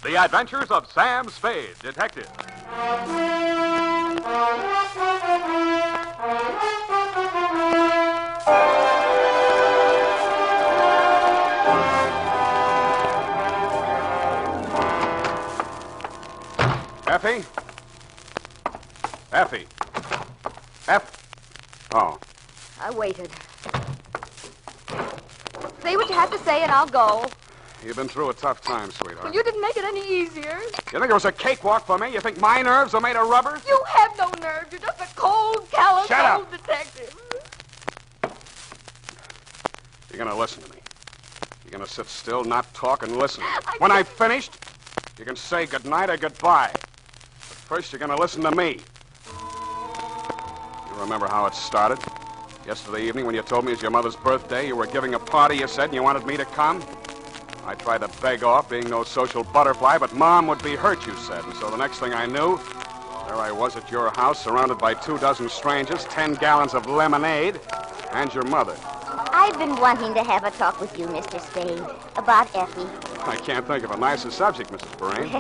The Adventures of Sam Spade, Detective. Effie? Effie? Oh. I waited. Say what you have to say and I'll go. You've been through a tough time, sweetheart. Well, you didn't make it any easier. You think it was a cakewalk for me? You think my nerves are made of rubber? You have no nerve. You're just a cold, callous Shut up. old detective. You're going to listen to me. You're going to sit still, not talk, and listen. When I've finished, you can say goodnight or goodbye. But first, you're going to listen to me. You remember how it started? Yesterday evening when you told me it was your mother's birthday, you were giving a party, you said, and you wanted me to come? I tried to beg off, being no social butterfly, but Mom would be hurt, you said. And so the next thing I knew, there I was at your house, surrounded by 24 strangers, 10 gallons of lemonade, and your mother. I've been wanting to have a talk with you, Mr. Spade, about Effie. I can't think of a nicer subject, Mrs. Lurene.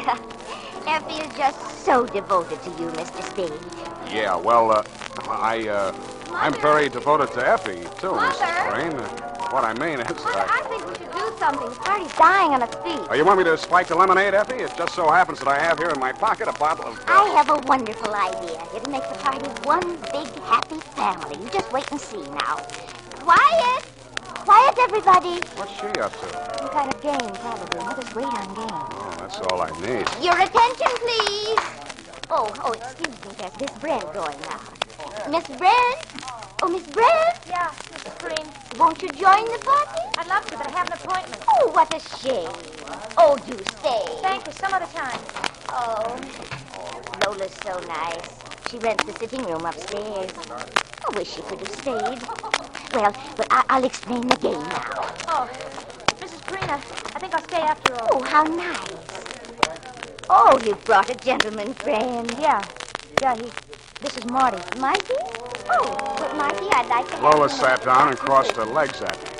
Effie is just so devoted to you, Mr. Spade. Yeah, well, I'm very devoted to Effie, too, Mother? Mrs. Lurene. What I mean is I think we should do something. The party's dying on its feet. Oh, you want me to spike the lemonade, Effie? It just so happens that I have here in my pocket a bottle of... I have a wonderful idea. It'll make the party one big, happy family. You just wait and see now. Quiet! Quiet, everybody. What's she up to? Some kind of game, probably. Mother's great on games. Oh, that's all I need. Your attention, please. Oh, excuse me. There's Miss Brent going now. Miss Brent? Oh, Miss Brent? Yeah, Mrs. Green. Won't you join the party? I'd love to, but I have an appointment. Oh, what a shame. Oh, do stay. Thank you, some other time. Oh, Lola's so nice. She rents the sitting room upstairs. I wish she could have stayed. Well, I'll explain the game now. Oh, Mrs. Green, I think I'll stay after all. Oh, how nice. Oh, you've brought a gentleman friend. Yeah, this is Marty. Marty? Oh, but Marty, I'd like to have Lola you- sat down and crossed her legs at me.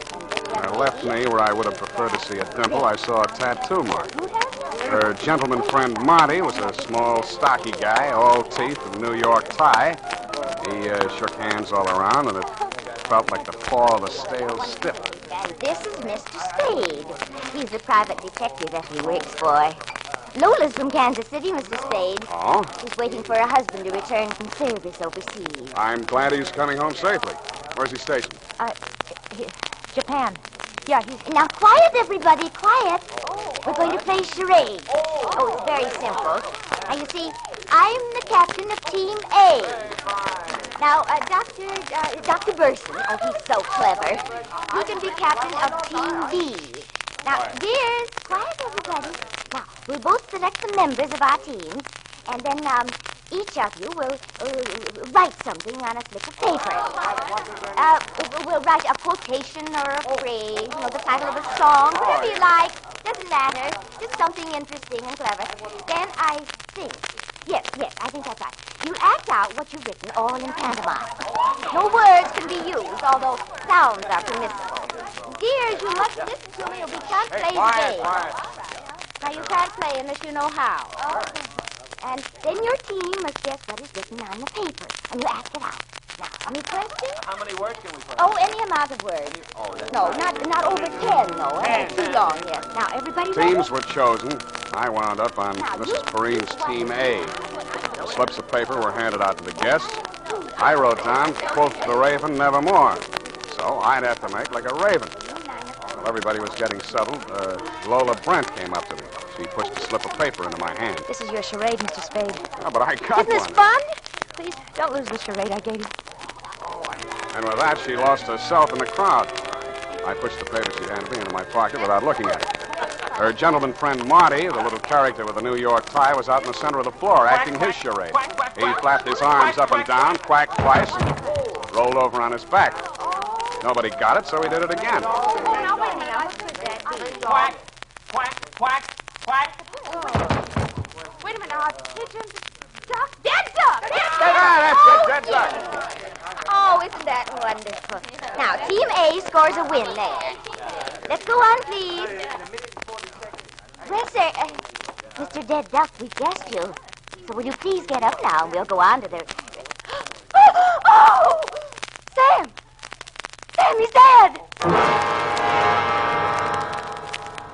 On her left knee, where I would have preferred to see a dimple, I saw a tattoo mark. Her gentleman friend Marty was a small, stocky guy, all teeth and New York tie. He shook hands all around, and it felt like the fall of a stale stiff. And this is Mr. Spade. He's a private detective that he works for. Lola's from Kansas City, Mr. Spade. Oh? He's waiting for her husband to return from service overseas. I'm glad he's coming home safely. Where's he stationed? Japan. Yeah, he's... Now, quiet, everybody, quiet. We're going to play charades. Oh, it's very simple. Now, you see, I'm the captain of Team A. Now, Dr. Burson, oh, he's so clever. He can be captain of Team B. Now, dears, quiet, everybody. Now, we'll both select the members of our teams, and then each of you will write something on a slip of paper. We'll write a quotation or a phrase, the title of a song, whatever you like. Doesn't matter. Just something interesting and clever. Then I sing. Yes, I think that's right. You act out what you've written, all in pantomime. No words can be used, although sounds are permissible. Dears, you must listen to me or we can't play the game. Now, you can't play unless you know how. And then your team must guess what is written on the paper, and you act it out. Now, any questions? How many words can we put? Oh, any amount of words. Oh, that's No, not over 10, though. Too long, yes. Now, everybody ready? Teams were chosen. I wound up on Mrs. Perrine's Team A. Slips of paper were handed out to the guests. I wrote down, quoth the raven, nevermore. So I'd have to make like a raven. While everybody was getting settled, Lola Brent came up to me. She pushed a slip of paper into my hand. This is your charade, Mr. Spade. Oh, but I got Isn't this one. fun? Please, don't lose the charade I gave you. And with that, she lost herself in the crowd. I pushed the paper she handed me into my pocket without looking at it. Her gentleman friend Marty, the little character with the New York tie, was out in the center of the floor acting his charade. He flapped his arms up and down, quacked twice, and rolled over on his back. Nobody got it, so he did it again. Now, wait a minute. What could that be? Quack, quack, quack, quack. Wait a minute. Now, pigeons, duck, dead duck. Dead duck. Oh, isn't that wonderful? Now, Team A scores a win there. Let's go on, please. Well, sir, Mr. Dead Duck, we guessed you. So will you please get up now and we'll go on to the... Oh! Sam! Sam, he's dead!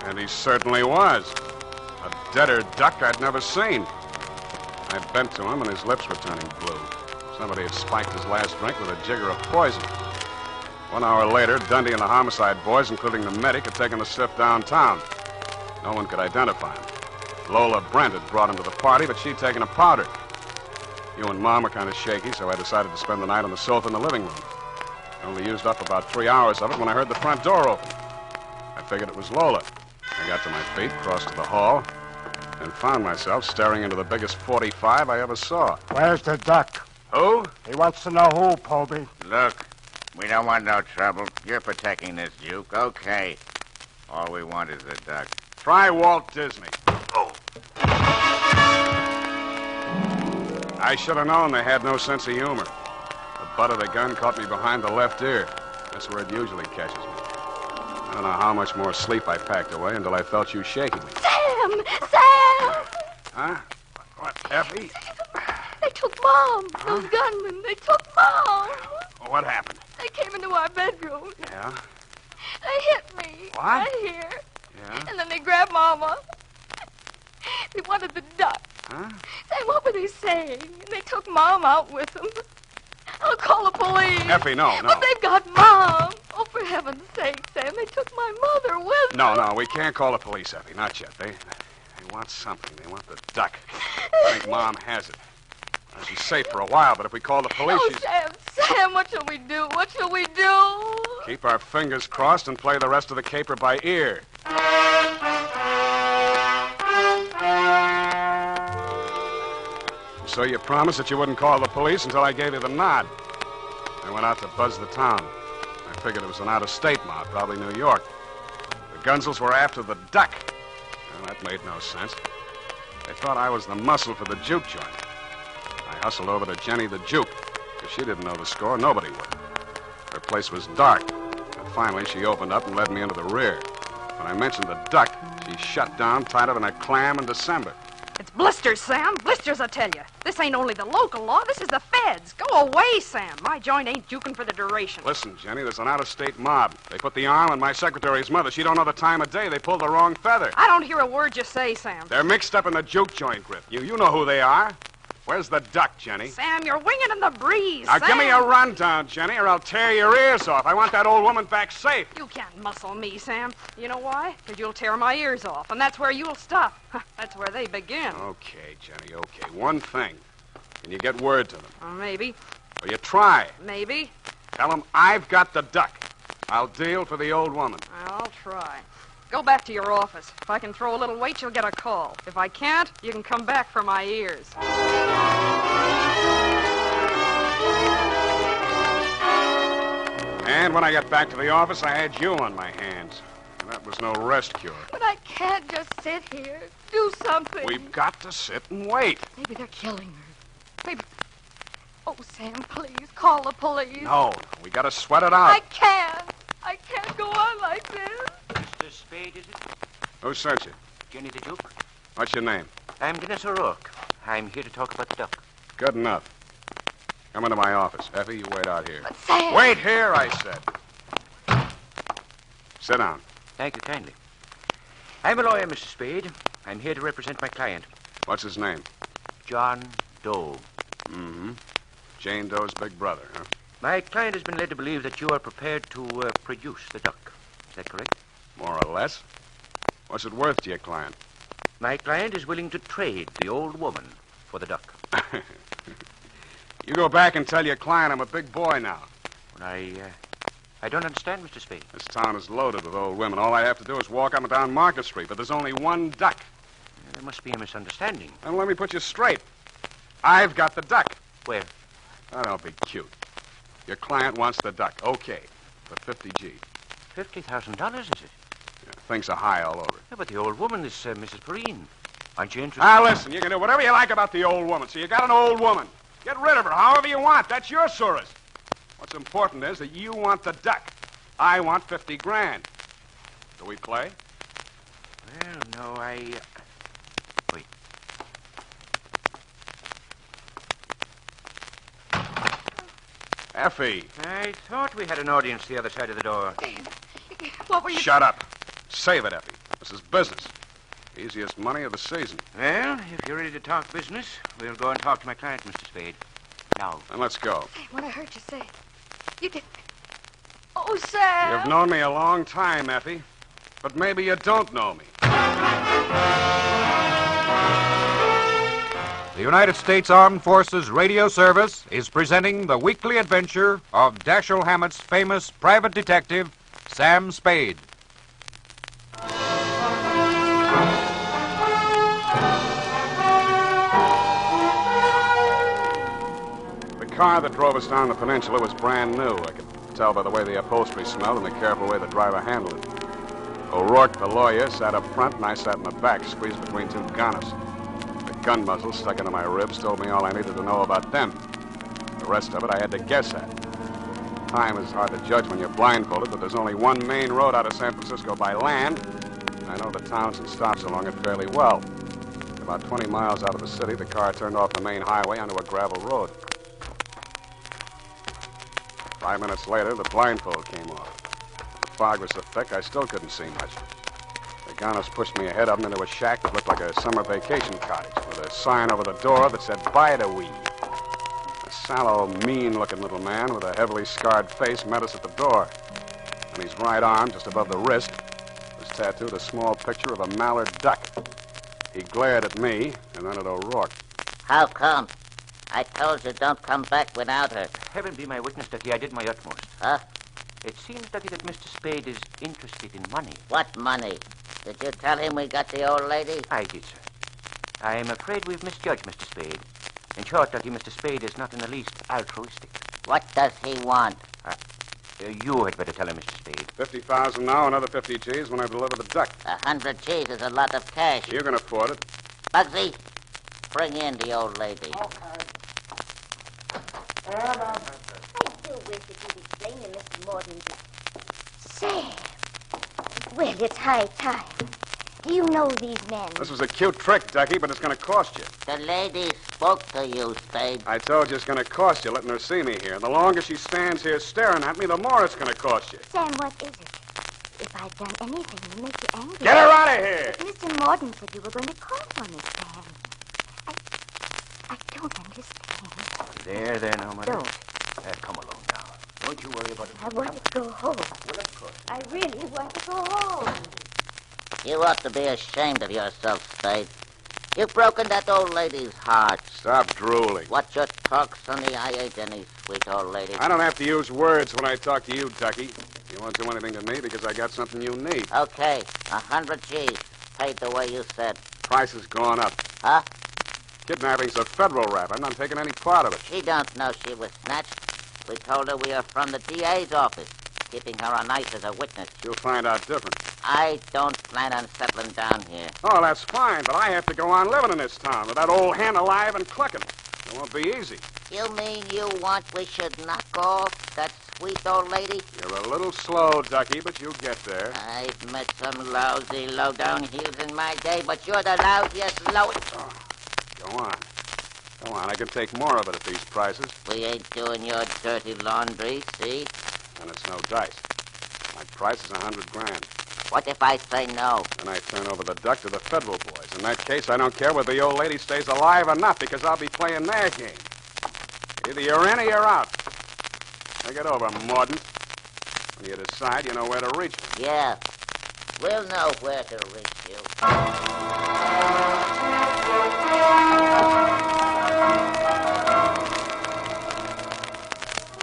And he certainly was. A deader duck I'd never seen. I bent to him, and his lips were turning blue. Somebody had spiked his last drink with a jigger of poison. 1 hour later, Dunne and the homicide boys, including the medic, had taken the stiff downtown. No one could identify him. Lola Brent had brought him to the party, but she'd taken a powder. You and Mom were kind of shaky, so I decided to spend the night on the sofa in the living room. I only used up about 3 hours of it when I heard the front door open. I figured it was Lola. I got to my feet, crossed to the hall, and found myself staring into the biggest 45 I ever saw. Where's the duck? Who? He wants to know who, Poby. Look, we don't want no trouble. You're protecting this Duke. Okay. All we want is the duck. Try Walt Disney. Oh. I should have known they had no sense of humor. The butt of the gun caught me behind the left ear. That's where it usually catches me. I don't know how much more sleep I packed away until I felt you shaking me. Sam! Sam! Huh? What, Effie? They took Mom. Those gunmen. They took Mom. What happened? They came into our bedroom. Yeah? They hit me. What? Right here. Yeah? And then they grabbed Mama. They wanted the duck. Huh? Sam, what were they saying? And they took Mom out with them. I'll call the police. Effie, no. But they've got Mom. Oh, for heaven's sake, Sam, they took my mother with them. No, we can't call the police, Effie. Not yet. They want something. They want the duck. I think Mom has it. Well, she's safe for a while, but if we call the police, Oh, she's... Sam, what shall we do? What shall we do? Keep our fingers crossed and play the rest of the caper by ear. So you promised that you wouldn't call the police until I gave you the nod. I went out to buzz the town. I figured it was an out-of-state mob, probably New York. The Gunzels were after the duck. Well, that made no sense. They thought I was the muscle for the juke joint. I hustled over to Jenny the Juke. If she didn't know the score, nobody would. Her place was dark. And finally, she opened up and led me into the rear. When I mentioned the duck, she shut down tighter than a clam in December. It's blisters, Sam. Blisters, I tell you. This ain't only the local law. This is the feds. Go away, Sam. My joint ain't juking for the duration. Listen, Jenny, there's an out-of-state mob. They put the arm on my secretary's mother. She don't know the time of day. They pulled the wrong feather. I don't hear a word you say, Sam. They're mixed up in the juke joint, Griff. You know who they are. Where's the duck, Jenny? Sam, you're winging in the breeze. Now, Sam. give me a rundown, Jenny, or I'll tear your ears off. I want that old woman back safe. You can't muscle me, Sam. You know why? Because you'll tear my ears off, and that's where you'll stop. That's where they begin. Okay, Jenny, okay. One thing. Can you get word to them? Maybe. Well, you try. Maybe. Tell them I've got the duck. I'll deal for the old woman. I'll try. Go back to your office. If I can throw a little weight, you'll get a call. If I can't, you can come back for my ears. And when I got back to the office, I had you on my hands. And that was no rest cure. But I can't just sit here. Do something. We've got to sit and wait. Maybe they're killing her. Maybe... Oh, Sam, please, call the police. No, we got to sweat it out. I can't. I can't go on like this. Mr. Spade, is it? Who sent you? Jenny the Duke? What's your name? I'm Dennis O'Rourke. I'm here to talk about the duck. Good enough. Come into my office. Effie, you wait out here. But Sam... Wait here, I said. Sit down. Thank you kindly. I'm a lawyer, Mr. Spade. I'm here to represent my client, What's his name? John Doe. Mm-hmm. Jane Doe's big brother, huh? My client has been led to believe that you are prepared to produce the duck. Is that correct? More or less. What's it worth to your client? My client is willing to trade the old woman for the duck. You go back and tell your client I'm a big boy now. Well, I don't understand, Mr. Spade. This town is loaded with old women. All I have to do is walk up and down Market Street, but there's only one duck. There must be a misunderstanding. And let me put you straight. I've got the duck. Where? Oh, don't be cute. Your client wants the duck. Okay. For 50 G. $50,000, is it? Yeah, things are high all over. Yeah, but the old woman is Mrs. Perrine. Aren't you interested? Now, listen, you can do whatever you like about the old woman. So you got an old woman. Get rid of her however you want. That's your Surus. What's important is that you want the duck. I want 50 grand. Do we play? Well, no, Wait. Effie. I thought we had an audience the other side of the door. What were you... Shut up. Save it, Effie. This is business. Easiest money of the season. Well, if you're ready to talk business, we'll go and talk to my client, Mr. Spade. Now. Then let's go. What I heard you say. You did... Oh, Sam. You've known me a long time, Effie. But maybe you don't know me. The United States Armed Forces Radio Service is presenting the weekly adventure of Dashiell Hammett's famous private detective, Sam Spade. The car that drove us down the peninsula was brand new. I could tell by the way the upholstery smelled and the careful way the driver handled it. O'Rourke, the lawyer, sat up front, and I sat in the back, squeezed between two gunners. The gun muzzle stuck into my ribs told me all I needed to know about them. The rest of it I had to guess at. Time is hard to judge when you're blindfolded, but there's only one main road out of San Francisco by land. I know the towns and stops along it fairly well. About 20 miles out of the city, the car turned off the main highway onto a gravel road. 5 minutes later, the blindfold came off. The fog was so thick, I still couldn't see much. The gunners pushed me ahead of them into a shack that looked like a summer vacation cottage with a sign over the door that said, "Bide a wee." A sallow, mean-looking little man with a heavily scarred face met us at the door. On his right arm, just above the wrist, was tattooed a small picture of a mallard duck. He glared at me and then at O'Rourke. How come? I told you don't come back without her. Heaven be my witness, Ducky, I did my utmost. Huh? It seems, Ducky, that Mr. Spade is interested in money. What money? Did you tell him we got the old lady? I did, sir. I am afraid we've misjudged Mr. Spade. In short, Ducky, Mr. Spade is not in the least altruistic. What does he want? You had better tell him, Mr. Spade. 50,000 now, another 50 G's when I deliver the duck. 100 G's is a lot of cash. You can afford it. Bugsy, bring in the old lady. I do wish that you'd explain to Mr. Morton. Sam. Well, it's high time. Do you know these men? This was a cute trick, Ducky, but it's going to cost you. The lady spoke to you, Spade. I told you it's going to cost you letting her see me here. The longer she stands here staring at me, the more it's going to cost you. Sam, what is it? If I've done anything to make you angry... Get her out of here! Mr. Morton said you were going to call on me, Sam. I don't understand. There, now, Mother. Don't. Come along now. Don't you worry about it. I want to go home. Well, of course. I really want to go home. You ought to be ashamed of yourself, Spade. You've broken that old lady's heart. Stop drooling. What you talk, Sonny, I ain't any sweet old lady. I don't have to use words when I talk to you, Ducky. You won't do anything to me because I got something you need. Okay, 100 G's. Paid the way you said. Price has gone up. Huh? Kidnapping's a federal rap. I'm not taking any part of it. She don't know she was snatched. We told her we are from the DA's office, keeping her on ice as a witness. She'll find out different. I don't plan on settling down here. Oh, that's fine, but I have to go on living in this town with that old hen alive and clucking. It won't be easy. You mean you want we should knock off that sweet old lady? You're a little slow, Ducky, but you'll get there. I've met some lousy, low-down heels in my day, but you're the lousiest, lowest... Oh, go on. Go on, I can take more of it at these prices. We ain't doing your dirty laundry, see? And it's no dice. My price is $100,000. What if I say no? And I turn over the duck to the federal boys. In that case, I don't care whether the old lady stays alive or not, because I'll be playing their game. Either you're in or you're out. Think it over, Mordant. When you decide, you know where to reach me. Yeah. We'll know where to reach you.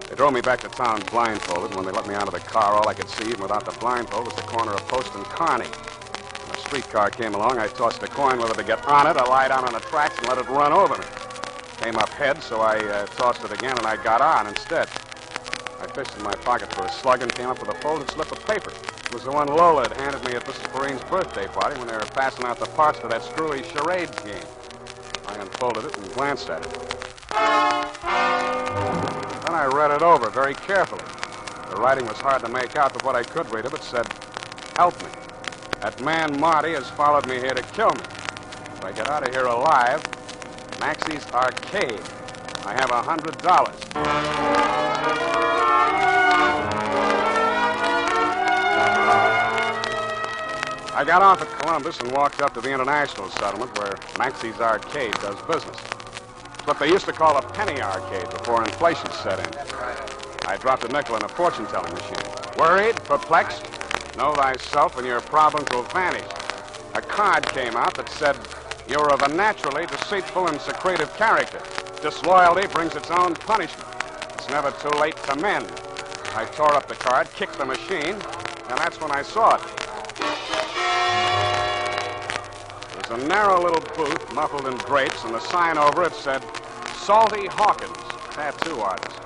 They drove me back to town blindfolded, and when they let me out of the car, all I could see, even without the blindfold, was the corner of Post and Kearney. When a streetcar came along, I tossed a coin whether to get on it or lie down on the tracks and let it run over me. Came up head, so I tossed it again, and I got on instead. I fished in my pocket for a slug and came up with a folded slip of paper. It was the one Lola had handed me at Mrs. Perrine's birthday party when they were passing out the parts for that screwy charades game. I unfolded it and glanced at it. Then I read it over very carefully. The writing was hard to make out, but what I could read of it said, "Help me. That man Marty has followed me here to kill me. If I get out of here alive, Maxie's Arcade. I have $100. I got off at Columbus and walked up to the International Settlement where Maxie's Arcade does business. It's what they used to call a penny arcade before inflation set in. I dropped a nickel in a fortune-telling machine. Worried? Perplexed? Know thyself and your problems will vanish. A card came out that said, you're of a naturally deceitful and secretive character. Disloyalty brings its own punishment. It's never too late to mend. I tore up the card, kicked the machine, and that's when I saw it. It was a narrow little booth, muffled in drapes, and the sign over it said, Salty Hawkins, tattoo artist.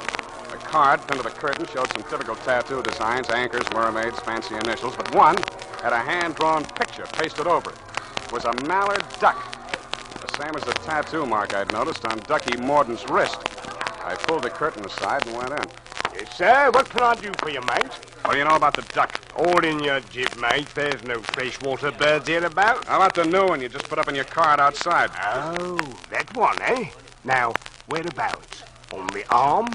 The card pinned to the curtain showed some typical tattoo designs, anchors, mermaids, fancy initials, but one had a hand-drawn picture pasted over it. It was a mallard duck, the same as the tattoo mark I'd noticed on Ducky Morden's wrist. I pulled the curtain aside and went in. Yes, sir. What can I do for you, mate? What do you know about the duck? All in your jib, mate. There's no freshwater birds here about. How about the new one you just put up in your card outside? Oh, that one, eh? Now, whereabouts? On the arm?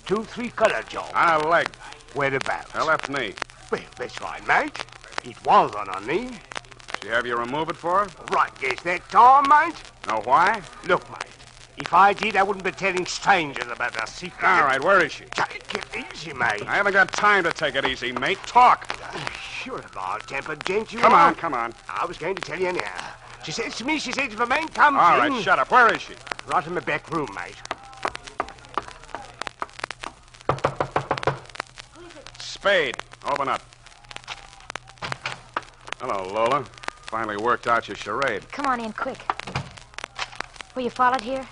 2, 3 color job. On a leg. Whereabouts? Her left knee. Well, that's right, mate. It was on her knee. She have you remove it for her? Right, guess that time, mate. Know why? Look, mate. If I did, I wouldn't be telling strangers about our secret. All right, where is she? Take it easy, mate. I haven't got time to take it easy, mate. Talk. Sure, a mild-tempered gent you Come are. on, come on. I was going to tell you now. She says to me, if a man comes All in... right, shut up. Where is she? Right in the back room, mate. Spade. Open up. Hello, Lola. Finally worked out your charade. Come on in, quick. Were you followed here?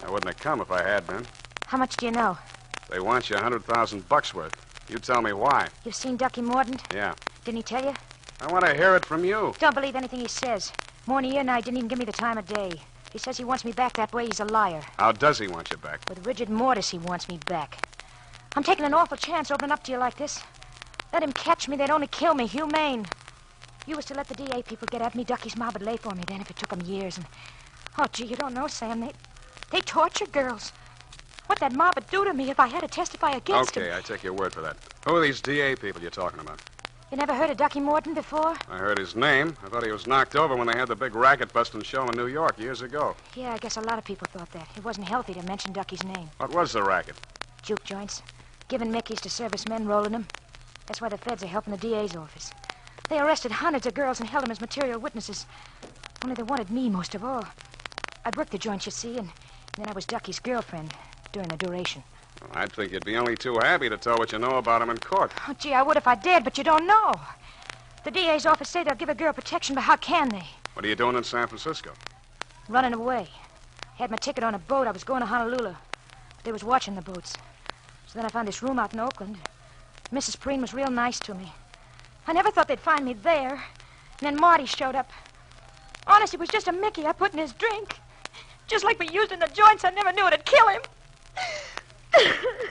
I wouldn't have come if I had been. How much do you know? They want you $100,000 worth. You tell me why. You've seen Ducky Mordaunt? Yeah. Didn't he tell you? I want to hear it from you. Don't believe anything he says. More than a year now, he didn't even give me the time of day. He says he wants me back that way. He's a liar. How does he want you back? With rigid mortise, he wants me back. I'm taking an awful chance opening up to you like this. Let him catch me. They'd only kill me. Humane. You was to let the DA people get at me. Ducky's mob would lay for me then if it took them years. And oh, gee, you don't know, Sam. They torture girls. What that mob would do to me if I had to testify against him. Okay, I take your word for that. Who are these DA people you're talking about? You never heard of Ducky Mordaunt before? I heard his name. I thought he was knocked over when they had the big racket-busting show in New York years ago. Yeah, I guess a lot of people thought that. It wasn't healthy to mention Ducky's name. What was the racket? Juke joints. Giving Mickeys to servicemen, rolling them. That's why the feds are helping the DA's office. They arrested hundreds of girls and held them as material witnesses. Only they wanted me most of all. I'd worked the joints, you see, and then I was Ducky's girlfriend during the duration. Well, I'd think you'd be only too happy to tell what you know about him in court. Oh, gee, I would if I dared, but you don't know. The DA's office say they'll give a girl protection, but how can they? What are you doing in San Francisco? Running away. Had my ticket on a boat. I was going to Honolulu. They was watching the boats. So then I found this room out in Oakland. Mrs. Preen was real nice to me. I never thought they'd find me there. And then Marty showed up. Honest, it was just a Mickey I put in his drink. Just like we used in the joints, I never knew it'd kill him.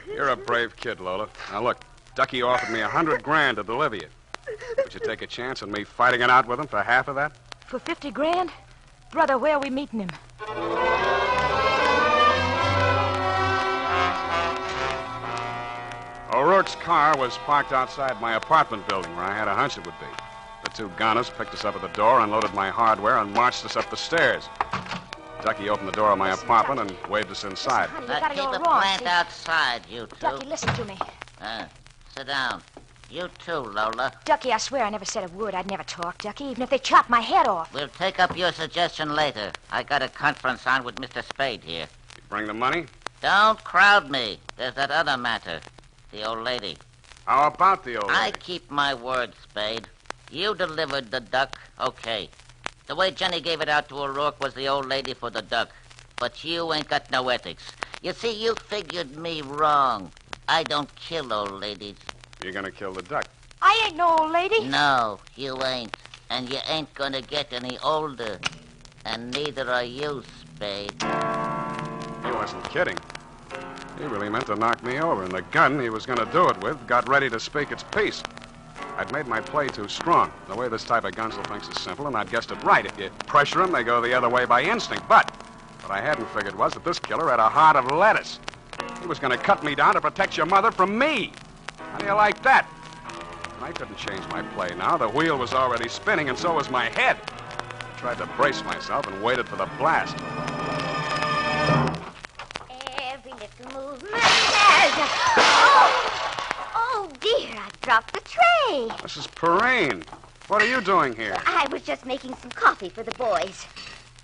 You're a brave kid, Lola. Now, look, Ducky offered me $100,000 to deliver you. Would you take a chance on me fighting it out with him for half of that? For $50,000? Brother, where are we meeting him? O'Rourke's car was parked outside my apartment building where I had a hunch it would be. The two gunners picked us up at the door, unloaded my hardware, and marched us up the stairs. Ducky opened the door of my apartment and waved us inside. Honey, you Now gotta keep go the wrong, plant see? outside, you two. Ducky, listen to me. Sit down. You too, Lola. Ducky, I swear I never said a word. I'd never talk, Ducky, even if they chopped my head off. We'll take up your suggestion later. I got a conference on with Mr. Spade here. You bring the money? Don't crowd me. There's that other matter. The old lady. How about the old I lady? keep my word, Spade. You delivered the duck, okay. The way Jenny gave it out to O'Rourke was the old lady for the duck. But you ain't got no ethics. You see, you figured me wrong. I don't kill old ladies. You're going to kill the duck. I ain't no old lady. No, you ain't. And you ain't gonna get any older. And neither are you, Spade. He wasn't kidding. He really meant to knock me over, and the gun he was going to do it with got ready to speak its piece. I'd made my play too strong. The way this type of gunsel thinks is simple, and I'd guessed it right. If you pressure them, they go the other way by instinct. But what I hadn't figured was that this killer had a heart of lettuce. He was going to cut me down to protect your mother from me. How do you like that? I couldn't change my play now. The wheel was already spinning, and so was my head. I tried to brace myself and waited for the blast. Every little movement has... Oh, dear, I dropped the tray. Mrs. Perrine, what are you doing here? I was just making some coffee for the boys.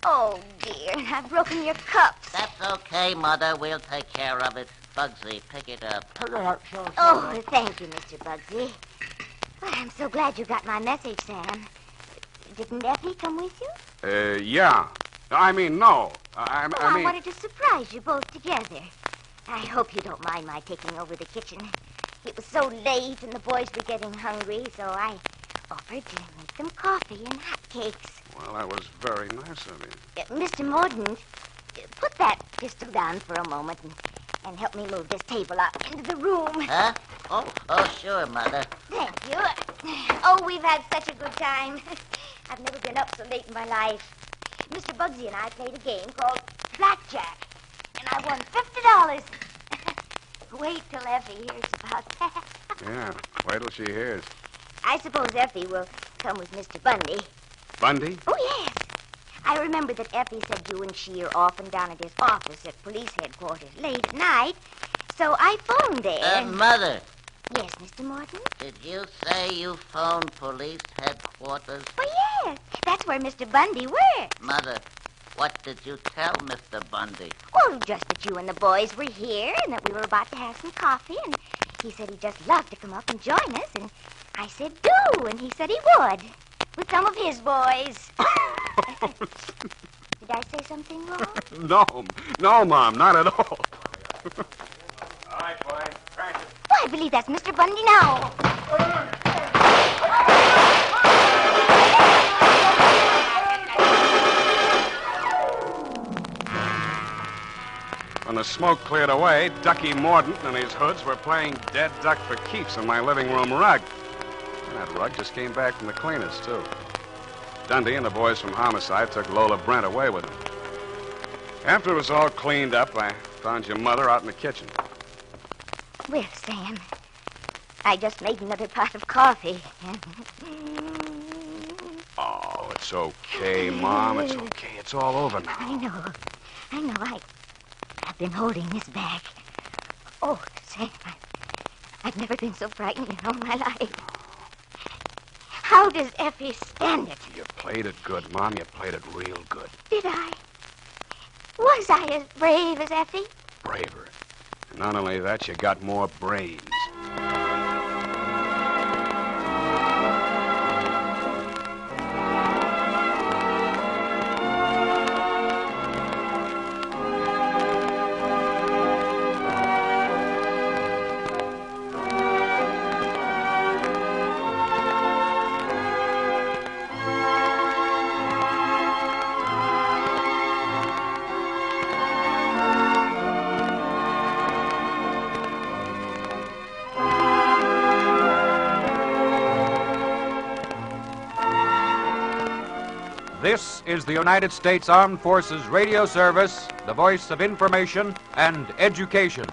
Oh, dear, I've broken your cups. That's okay, Mother. We'll take care of it. Bugsy, pick it up. Oh, thank you, Mr. Bugsy. Well, I'm so glad you got my message, Sam. Didn't Effie come with you? Yeah. I mean, no. I I wanted to surprise you both together. I hope you don't mind my taking over the kitchen. It was so late and the boys were getting hungry, so I offered to make them coffee and hotcakes. Well, that was very nice of you. Mr. Mordaunt, put that pistol down for a moment and help me move this table out into the room. Huh? Oh, sure, Mother. Thank you. Oh, we've had such a good time. I've never been up so late in my life. Mr. Bugsy and I played a game called Blackjack, and I won $50. Wait till Effie hears about that. Yeah, wait till she hears. I suppose Effie will come with Mr. Bundy. Bundy? Oh, yes. I remember that Effie said you and she are often down at his office at police headquarters late at night. So I phoned there. Mother. Yes, Mr. Morton? Did you say you phoned police headquarters? Oh, yes. That's where Mr. Bundy works. Mother, what did you tell Mr. Bundy? Oh, just that you and the boys were here and that we were about to have some coffee. And he said he'd just love to come up and join us. And I said, do. And he said he would. With some of his boys. Did I say something wrong? No, Mom, not at all. All right, boys, practice. Oh, I believe that's Mr. Bundy now. When the smoke cleared away, Ducky Mordaunt and his hoods were playing dead duck for keeps on my living room rug. And that rug just came back from the cleaners, too. Dundee and the boys from Homicide took Lola Brent away with them. After it was all cleaned up, I found your mother out in the kitchen. Well, Sam, I just made another pot of coffee. Oh, it's okay, Mom. It's okay. It's all over now. I know. I've been holding this back. Oh, Sam, I've never been so frightened in all my life. How does Effie stand it? You played it good, Mom. You played it real good. Did I? Was I as brave as Effie? Braver. And not only that, you got more brains. This is the United States Armed Forces Radio Service, the voice of information and education.